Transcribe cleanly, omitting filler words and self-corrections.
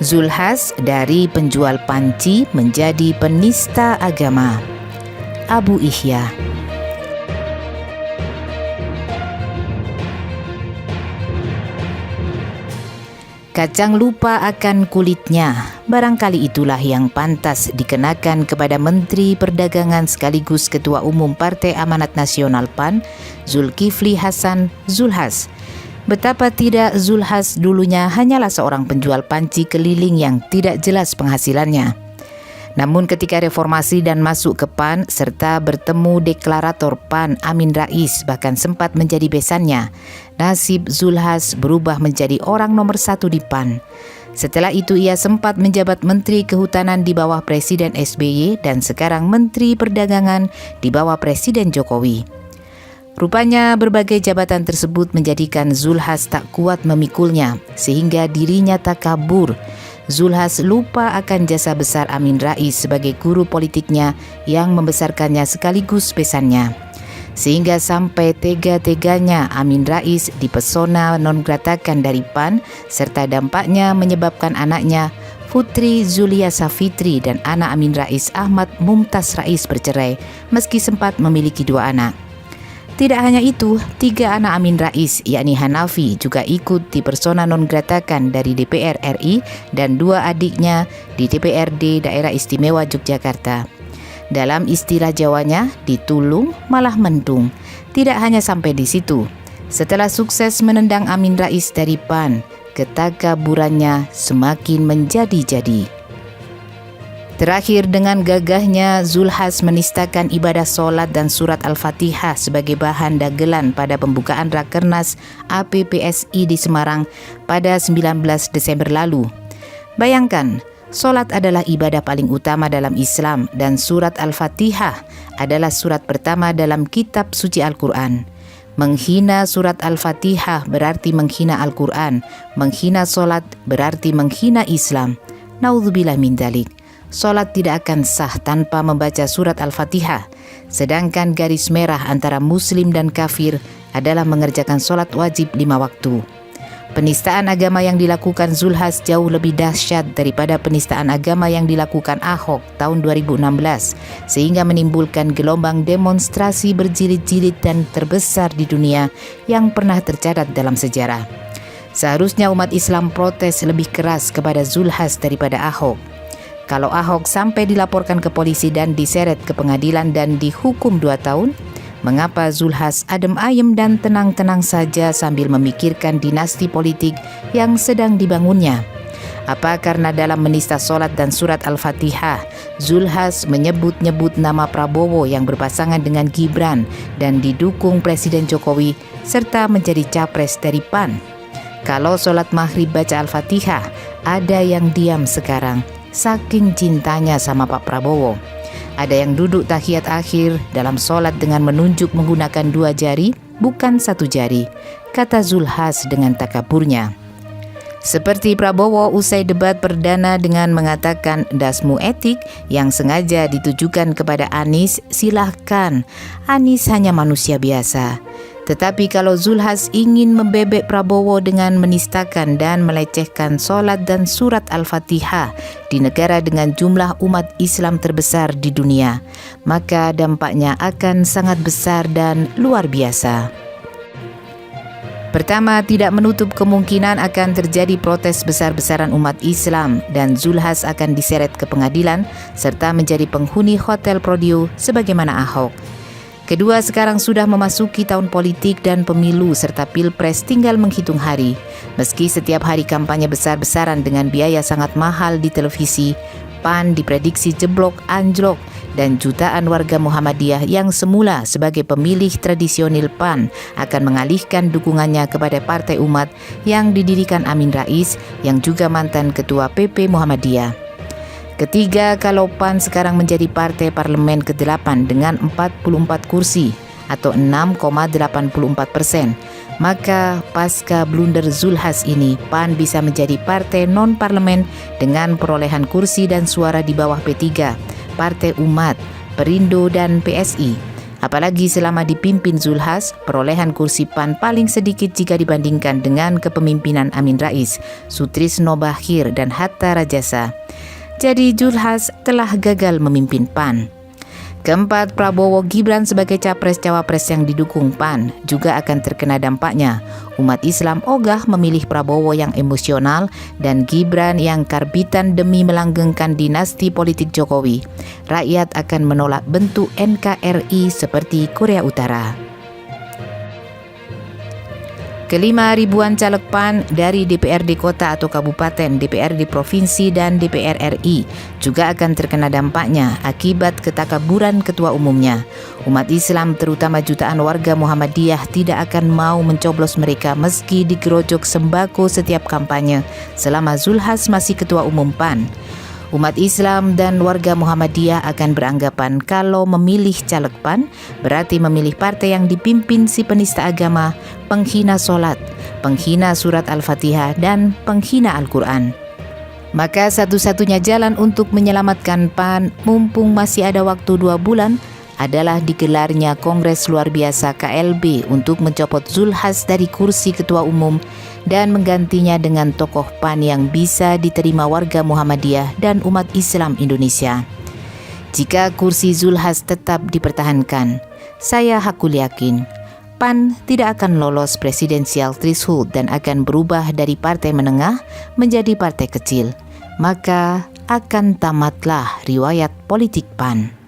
Zulhas dari penjual panci menjadi penista agama. Abu Ihya. Kacang lupa akan kulitnya. Barangkali itulah yang pantas dikenakan kepada Menteri Perdagangan sekaligus Ketua Umum Partai Amanat Nasional PAN, Zulkifli Hasan Zulhas. Betapa tidak, Zulhas dulunya hanyalah seorang penjual panci keliling yang tidak jelas penghasilannya. Namun ketika reformasi dan masuk ke PAN serta bertemu deklarator PAN Amin Rais bahkan sempat menjadi besannya, nasib Zulhas berubah menjadi orang nomor 1 di PAN. Setelah itu ia sempat menjabat Menteri Kehutanan di bawah Presiden SBY dan sekarang Menteri Perdagangan di bawah Presiden Jokowi. Rupanya berbagai jabatan tersebut menjadikan Zulhas tak kuat memikulnya sehingga dirinya takabur. Zulhas lupa akan jasa besar Amin Rais sebagai guru politiknya yang membesarkannya sekaligus besannya. Sehingga sampai tega-teganya Amin Rais dipesona non-gratakan dari PAN serta dampaknya menyebabkan anaknya Putri Zulia Safitri dan anak Amin Rais Ahmad Mumtaz Rais bercerai meski sempat memiliki 2 anak. Tidak hanya itu, 3 anak Amin Rais, yakni Hanafi, juga ikut dipersona non-gratakan dari DPR RI dan 2 adiknya di DPRD Daerah Istimewa Yogyakarta. Dalam istilah Jawanya, ditulung malah mendung. Tidak hanya sampai di situ. Setelah sukses menendang Amin Rais dari PAN, ketakaburannya semakin menjadi-jadi. Terakhir, dengan gagahnya Zulhas menistakan ibadah solat dan surat Al-Fatihah sebagai bahan dagelan pada pembukaan Rakernas APPSI di Semarang pada 19 Desember lalu. Bayangkan, solat adalah ibadah paling utama dalam Islam dan surat Al-Fatihah adalah surat pertama dalam kitab suci Al-Quran. Menghina surat Al-Fatihah berarti menghina Al-Quran, menghina solat berarti menghina Islam. Naudzubillah min dzalik. Solat tidak akan sah tanpa membaca surat Al-Fatihah, sedangkan garis merah antara muslim dan kafir adalah mengerjakan solat wajib 5 waktu. Penistaan agama yang dilakukan Zulhas jauh lebih dahsyat daripada penistaan agama yang dilakukan Ahok tahun 2016, sehingga menimbulkan gelombang demonstrasi berjilid-jilid dan terbesar di dunia yang pernah tercatat dalam sejarah. Seharusnya umat Islam protes lebih keras kepada Zulhas daripada Ahok. Kalau Ahok sampai dilaporkan ke polisi dan diseret ke pengadilan dan dihukum 2 tahun, mengapa Zulhas adem ayem dan tenang-tenang saja sambil memikirkan dinasti politik yang sedang dibangunnya? Apa karena dalam menista solat dan surat Al-Fatihah, Zulhas menyebut-nyebut nama Prabowo yang berpasangan dengan Gibran dan didukung Presiden Jokowi serta menjadi capres dari PAN? Kalau solat maghrib baca Al-Fatihah, ada yang diam sekarang saking cintanya sama Pak Prabowo. Ada yang duduk tahiyat akhir dalam solat dengan menunjuk menggunakan 2 jari, bukan 1 jari, kata Zulhas dengan takaburnya. Seperti Prabowo usai debat perdana dengan mengatakan dasmu etik yang sengaja ditujukan kepada Anies, silahkan, Anies hanya manusia biasa. Tetapi kalau Zulhas ingin membebek Prabowo dengan menistakan dan melecehkan solat dan surat Al-Fatihah di negara dengan jumlah umat Islam terbesar di dunia, maka dampaknya akan sangat besar dan luar biasa. Pertama, tidak menutup kemungkinan akan terjadi protes besar-besaran umat Islam dan Zulhas akan diseret ke pengadilan serta menjadi penghuni Hotel Prodio sebagaimana Ahok. Kedua, sekarang sudah memasuki tahun politik dan pemilu serta pilpres tinggal menghitung hari. Meski setiap hari kampanye besar-besaran dengan biaya sangat mahal di televisi, PAN diprediksi jeblok anjlok dan jutaan warga Muhammadiyah yang semula sebagai pemilih tradisional PAN akan mengalihkan dukungannya kepada Partai Umat yang didirikan Amin Rais yang juga mantan Ketua PP Muhammadiyah. Ketiga, kalau PAN sekarang menjadi partai parlemen ke-8 dengan 44 kursi atau 6,84%, maka pasca blunder Zulhas ini PAN bisa menjadi partai non-parlemen dengan perolehan kursi dan suara di bawah P3, Partai Umat, Perindo dan PSI. Apalagi selama dipimpin Zulhas, perolehan kursi PAN paling sedikit jika dibandingkan dengan kepemimpinan Amin Rais, Sutrisno Bachir, dan Hatta Rajasa. Jadi Zulhas telah gagal memimpin PAN. Keempat, Prabowo Gibran sebagai capres-cawapres yang didukung PAN juga akan terkena dampaknya. Umat Islam ogah memilih Prabowo yang emosional dan Gibran yang karbitan demi melanggengkan dinasti politik Jokowi. Rakyat akan menolak bentuk NKRI seperti Korea Utara. Kelima, ribuan caleg PAN dari DPRD kota atau kabupaten, DPRD provinsi, dan DPR RI juga akan terkena dampaknya akibat ketakaburan ketua umumnya. Umat Islam terutama jutaan warga Muhammadiyah tidak akan mau mencoblos mereka meski digerojok sembako setiap kampanye selama Zulhas masih ketua umum PAN. Umat Islam dan warga Muhammadiyah akan beranggapan kalau memilih caleg PAN berarti memilih partai yang dipimpin si penista agama, penghina solat, penghina surat Al-Fatihah, dan penghina Al-Quran. Maka satu-satunya jalan untuk menyelamatkan PAN mumpung masih ada waktu 2 bulan adalah digelarnya Kongres Luar Biasa KLB untuk mencopot Zulhas dari kursi ketua umum dan menggantinya dengan tokoh PAN yang bisa diterima warga Muhammadiyah dan umat Islam Indonesia. Jika kursi Zulhas tetap dipertahankan, saya hakul yakin PAN tidak akan lolos presidensial threshold dan akan berubah dari partai menengah menjadi partai kecil. Maka akan tamatlah riwayat politik PAN.